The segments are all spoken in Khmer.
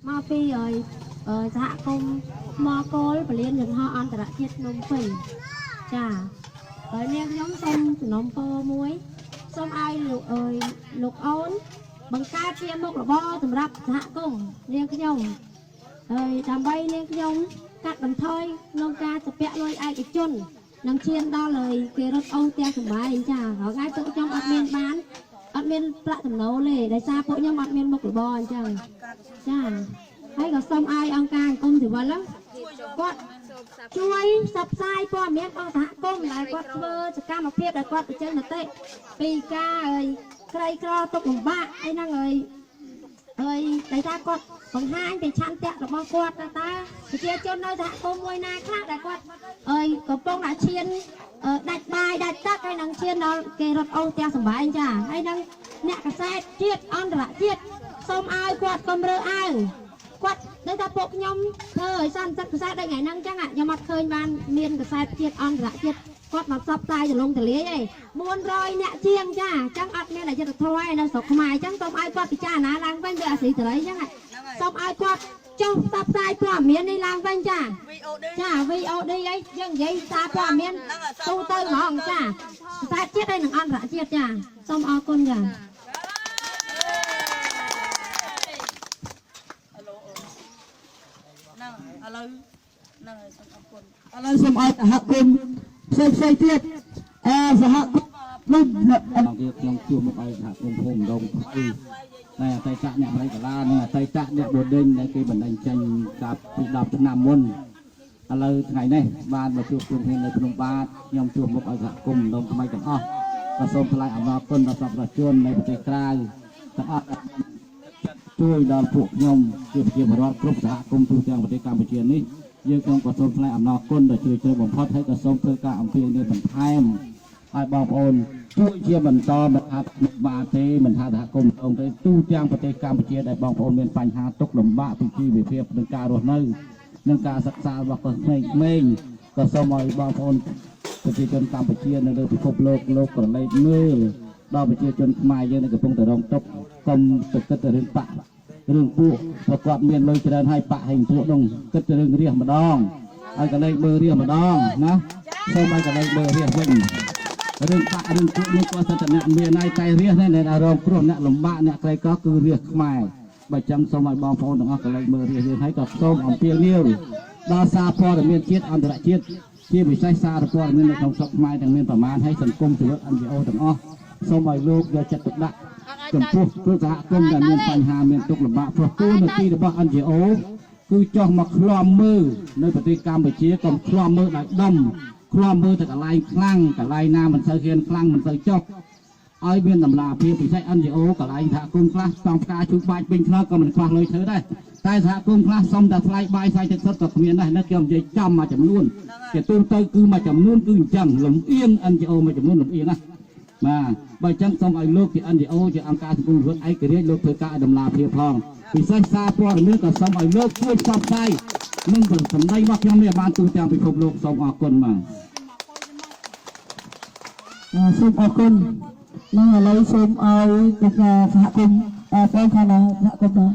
មកពីសហគមន៍មកគោលពលានយន្តហោះអន្តរជាតិភ្នំពេញចាហើយនាងខ្ញុំសូមសំណូមពរមួយសូមឲ្យលោកអូនបង្កើតជាមុខរបរសម្រាប់សហគមន៍នាងខ្ញុំហើយដើម្បីនាងខ្ញុំកាត់បន្ថយក្នុងការចាក់លុយឯកជននឹងឈានដល់ហើយគេរត់អូនទាំងសម្បែងចាថ្ងៃពួកខ្ញុំអត់មានប្រាក់ចំណូលទេដោយសារពួកខ្ញុំអត់មានមុខរបរអញ្ចឹងចាហើយក៏សូមឲ្យអង្គការអង្គស៊ីវិលគាត់ជួយផ្សព្វផ្សាយព័ត៌មានរបស់សហគមន៍ដែលគាត់ធ្វើសកម្មភាពដែលគាត់បញ្ចេញមតិពីការក្រីក្រទុកលំបាកអីហ្នឹងហើយដែលថាគាត់បង្ហាញពីឆន្ទៈរបស់គាត់តើប្រជាជននៅសហគមន៍មួយណាខ្លះដែលគាត់កំពុងតែឈានដាច់បាយដាច់ទឹកហើយនឹងឈានដល់គេរត់អូសផ្ទះសម្បែងចាហើយនឹងអ្នកកសែតជាតិអន្តរជាតិសូមឲ្យគាត់កុំរើអើងគាត់ដូចថាពួកខ្ញុំធ្វើឲ្យសន្តិសិទ្ធិកសែតដូចថ្ងៃហ្នឹងចឹងខ្ញុំអត់ឃើញបានមានកសែតជាតិអន្តរជាតិគាត់មកផ្សព្វផ្សាយទលំទលាយឯង400អ្នកជាងចាចឹងអត់មានអយុត្តិធម៌ឯនៅស្រុកខ្មែរចឹងសូមឲ្យគាត់ពិចារណាឡើងវិញវាអសីសេរីចឹងសូមឲ្យគាត់ចុះផ្សព្វផ្សាយព័ត៌មាននេះឡើងវិញចា VOD អីយើងនិយាយសារព័ត៌មានទូទៅហ្មងចាកសែតជាតិហើយនិងអន្តរជាតិចាសូមអរគុណចាឥឡូវសូមអរគុណឥឡូវសូមឲ្យសហគមន៍ផ្សេងទៀតសហគមន៍ខ្ញុំជួបមកឲ្យសហគមន៍ភូមិដងខ្ពស់តែអតីតអ្នកបរិយាកាសនិងអតីតអ្នកបូដិញដែលគេបណ្ដឹងចេញកាលពី10ឆ្នាំមុនឥឡូវថ្ងៃនេះបានមកជួបជុំគ្នានៅភ្នំបាទខ្ញុំជួបមកឲ្យសហគមន៍ដងថ្មីទាំងអស់ក៏សូមថ្លែងអំណរគុណដល់ប្រជាជននៃប្រទេសក្រៅទាំងអស់ជួយដល់ពួកខ្ញុំជាប្រជាពលរដ្ឋគ្រប់សហគមន៍ទូទាំងប្រទេសកម្ពុជានេះយើងខ្ញុំក៏សូមថ្លែងអំណរគុណដល់ជួយបំផុតហើយក៏សូមធ្វើការអំពាវនាវបន្ថែមឲ្យបងប្អូនជួយជាបន្តមិនថាបាទទេមិនថាសហគមន៍អង្គទេទូទាំងប្រទេសកម្ពុជាដែលបងប្អូនមានបញ្ហាទុក្ខលំបាកពីជីវភាពនិងការរស់នៅនិងការសិក្សារបស់ក្មេងៗក៏សូមឲ្យបងប្អូនប្រជាជនកម្ពុជានៅលើពិភពលោកក្រឡេកមើលដល់ប្រជាជនខ្មែរយើងនៅកំពុងតែរងទុក្ខកុំទៅគិតទៅរឿងបាក់រឿងពួកប្រកបមានលុយច្រើនហើយបាក់ហើយពួកនោះគិតទៅរឿងរាសម្ដងហើយកលែងមើលរាសម្ដងណាសូមឲ្យកលែងមើលរាសវិញរឿងបាក់រឿងពួកនេះក៏សិតតែអ្នកមានហើយតែរាសនេះដែលរងគ្រោះអ្នកលំបាកអ្នកក្រីក្រគឺរាសខ្មែរបើចឹងសូមឲ្យបងប្អូនទាំងអស់កលែងមើលរាសយើងហើយក៏សូមអំពាវនាវដល់សារព័ត៌មានជាតិអន្តរជាតិជាពិសេសសារព័ត៌មាននៅក្នុងស្រុកខ្មែរទាំងមានប្រមាណហើយសង្គមជីវិត NGO ទាំងអស់សូមឲ្យលោកយកចិត្តទុកដាក់ចំពោះគ្រឹះសហគមន៍ដែលមានបញ្ហាមានទុក្ខលំបាកព្រោះតួនាទីរបស់ NGO គឺចោះមកឃ្លាំមើលនៅប្រទេសកម្ពុជាកុំឃ្លាំមើលដោយដុំឃ្លាំមើលទៅកន្លែងខ្លាំងកន្លែងណាមិនសូវហ៊ានខ្លាំងមិនសូវចុះឲ្យមានតម្លាភាពពិសេស NGO កន្លែងសហគមន៍ខ្លះសំផ្កាជូបាច់ពេញថ្នល់ក៏មិនខ្វះលុយធ្វើដែរតែសហគមន៍ខ្លះសុំតែថ្លៃបាយថ្លៃទឹកសុទ្ធក៏គ្មានដែរនៅខ្ញុំនិយាយចំមួយចំនួនគេទូទៅគឺមួយចំនួនគឺអញ្ចឹងលំអៀង NGO មួយចំនួនលំអៀងណាបាទបើចឹងសូមឲ្យលោកជា NGO ជាអង្គការសង្គមស៊ីវិលឯករាជ្យលោកធ្វើការឲ្យតម្លាភាពផងពិសេសសារព័ត៌មានក៏សូមឲ្យលោកជួយផ្សព្វផ្សាយនិងសម្ដីរបស់ខ្ញុំនេះបានទូទាំងពិភពលោកសូមអរគុណបាទសូមអរគុណនិងឥឡូវសូមឲ្យសហគមន៍បងខាងសហគមន៍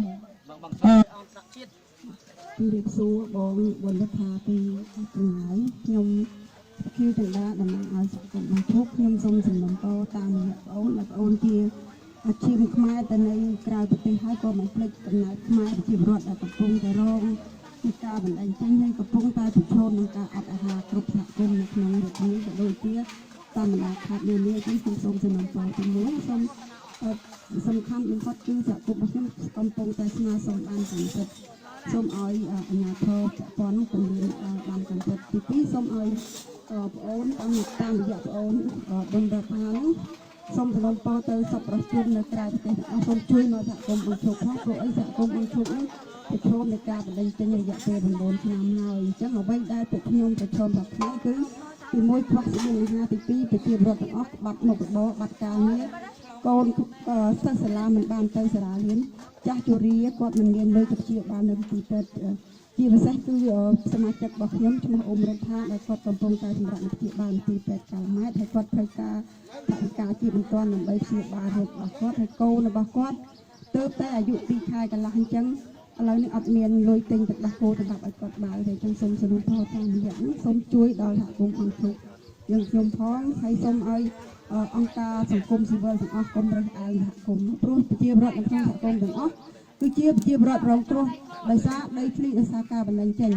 ពីរៀបសួរបងវណ្ណថាពីថ្ងៃខ្ញុំគឺចន្ទាតំណាងឲ្យសហគមន៍បងជុកខ្ញុំសូមសំណូមពរតាមអ្នកបងប្អូនជាអាជីវខ្មែរទៅនៅក្រៅប្រទេសហើយក៏មិនភ្លេចកំណើតខ្មែរប្រជាពលរដ្ឋដែលកំពុងតែរងពីការបណ្ដឹងចេញហើយកំពុងតែប្រឈមនឹងការអត់អាហារគ្រប់សហគមន៍នៅក្នុងរដ្ឋនេះក៏ដូចជាតាមបណ្ដាខេត្តនានាខ្ញុំសូមសំណូមពរទីមួយសំខាន់បំផុតគឺសហគមន៍របស់ខ្ញុំកំពុងតែស្នើសុំបានកម្មសិទ្ធិសូមឲ្យអាជ្ញាធរពាក់ព័ន្ធពង្រៀនបានកម្មសិទ្ធិទីពីរសូមឲ្យបងប្អូនតាមរយៈបងប្អូនបណ្ដាថានេះសូមសំណូមពរទៅសប្បុរសជននៅក្រៅប្រទេសអស់សូមជួយមកសហគមន៍បងជុកផងព្រោះអីសហគមន៍បងជុកនេះប្រឈមនឹងការបណ្ដឹងចេញរយៈពេល9ឆ្នាំហើយអញ្ចឹងអ្វីដែលពួកខ្ញុំប្រឈមទាំងគ្នាគឺទី1ខ្វះសេចក្តីអាហារទី2ប្រជាពលរដ្ឋទាំងអស់បាត់មុខរបរបាត់ការងារកូនសិស្សសាលាមិនបានទៅសាលារៀនចាស់ជរាគាត់មិនមានលុយទៅព្យាបាលនៅទីពេទ្យជាពិសេសគឺសមាជិករបស់ខ្ញុំឈ្មោះអ៊ុំរដ្ឋាដែលគាត់កំពុងតែសម្រាប់ព្យាបាលទីពេទ្យកាលម៉ែតហើយគាត់ត្រូវការថវិកាជាបន្ទាន់ដើម្បីព្យាបាលរោគរបស់គាត់ហើយកូនរបស់គាត់ទើបតែអាយុ2ខែកន្លះអញ្ចឹង ឥឡូវនេះអត់មានលុយទិញទឹកដោះគោសម្រាប់ឲ្យគាត់បើតែចឹងសូមសនុពរតាមរយៈនេះសូមជួយដល់សហគមន៍អង្គុកយើងខ្ញុំផងហើយសូមឲ្យអង្គការសង្គមស៊ីវិលទាំងអស់កុំរើសអើងសហគមន៍ព្រោះប្រជាពលរដ្ឋនៅក្នុងសហគមន៍ទាំងអស់គឺជាប្រជាពលរដ្ឋរងគ្រោះដោយសារដីធ្លីដោយសារការបណ្ដឹងចេញ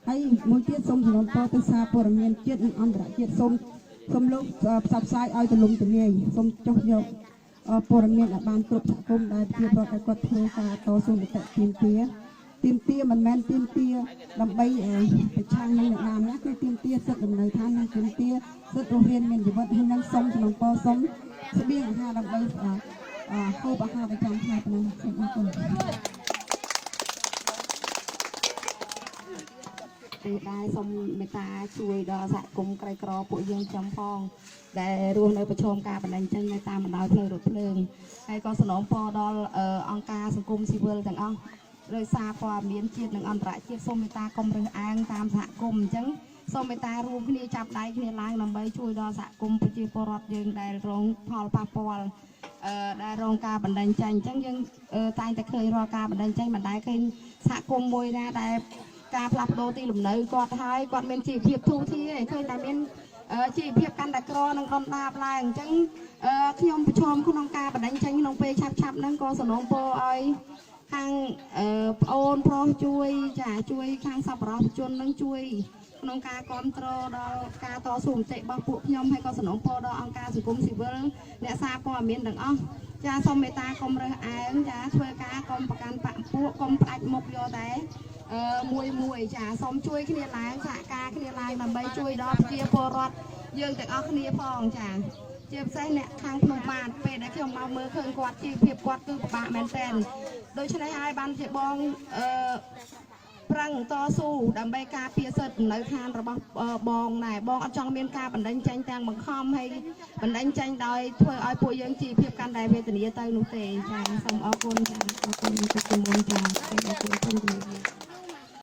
ហើយមួយទៀតសូមសនុពរទៅសារព័ត៌មានជាតិនិងអន្តរជាតិសូមលោកផ្សព្វផ្សាយឲ្យទូលំទូលាយសូមចុះយកព័ត៌មានឲ្យបានគ្រប់សហគមន៍ដែលប្រជាពលរដ្ឋឲ្យគាត់ធ្វើការតស៊ូមតិទាមទារមិនមែនទាមទារដើម្បីប្រឆាំងនឹងអ្នកណាម្នាក់គឺទាមទារសិទ្ធិលំនៅឋាននិងទាមទារសិទ្ធិរស់រានមានជីវិតហើយនឹងសូមសំណពរសូមស្បៀងអាហារដើម្បីហូបអាហារប្រចាំថ្ងៃប៉ុណ្ណឹងសូមអរគុណគឺដែរសូមមេត្តាជួយដល់សហគមន៍ក្រីក្រពួកយើងចំផងដែលរស់នៅប្រឈមការបណ្ដឹងចេញនៅតាមបណ្ដោយផ្លូវរថភ្លើងហើយក៏សំណូមពរដល់អង្គការសង្គមស៊ីវិលទាំងអស់ដោយសារព័ត៌មានជាតិនិងអន្តរជាតិសូមមេត្តាកុំរើសអើងតាមសហគមន៍អញ្ចឹងសូមមេត្តារួមគ្នាចាប់ដៃគ្នាឡើងដើម្បីជួយដល់សហគមន៍ប្រជាពលរដ្ឋយើងដែលរងផលប៉ះពាល់ដែលរងការបណ្ដឹងចេញអញ្ចឹងយើងតែងតែឃើញរាល់ការបណ្ដឹងចេញមិនដែលឃើញសហគមន៍មួយណាដែលការផ្លាស់ប្ដូរទីលំនៅគាត់ហើយគាត់មានជីវភាពធូរធារឃើញតែមានជីវភាពកាន់តែក្រនិងដុនដាបឡើងអញ្ចឹងខ្ញុំប្រឈមក្នុងការបណ្ដឹងចេញក្នុងពេលឆាប់ហ្នឹងក៏សំណូមពរឲ្យខាងប្អូនប្រុសជួយជួយខាងសប្បុរសជននឹងជួយក្នុងការគ្រប់គ្រងដល់ការតស៊ូមតិរបស់ពួកខ្ញុំហើយក៏សំណូមពរដល់អង្គការសង្គមស៊ីវិលអ្នកសារព័ត៌មានទាំងអស់សូមមេត្តាកុំរើសអើងធ្វើការកុំប្រកាន់បកពួកកុំផ្ដាច់មុខយកតែមួយសូមជួយគ្នាឡើងសហការគ្នាឡើងដើម្បីជួយដល់ប្រជាពលរដ្ឋយើងទាំងអស់គ្នាផងជាពិសេសអ្នកខាងភ្នំបាទពេលដែលខ្ញុំមកមើលឃើញគាត់ជីវភាពគាត់គឺពិបាកមែនទែនដូច្នេះហើយបានជាបងប្រឹងតស៊ូដើម្បីការពារសិទ្ធិនៅឋានរបស់បងណែបងអត់ចង់មានការបណ្ដឹងចេញទាំងបង្ខំហើយបណ្ដឹងចេញដោយធ្វើឲ្យពួកយើងជីវភាពកាន់តែវេទនាទៅនោះទេសូមអរគុណអរគុណទុកជំនុំអរគុណ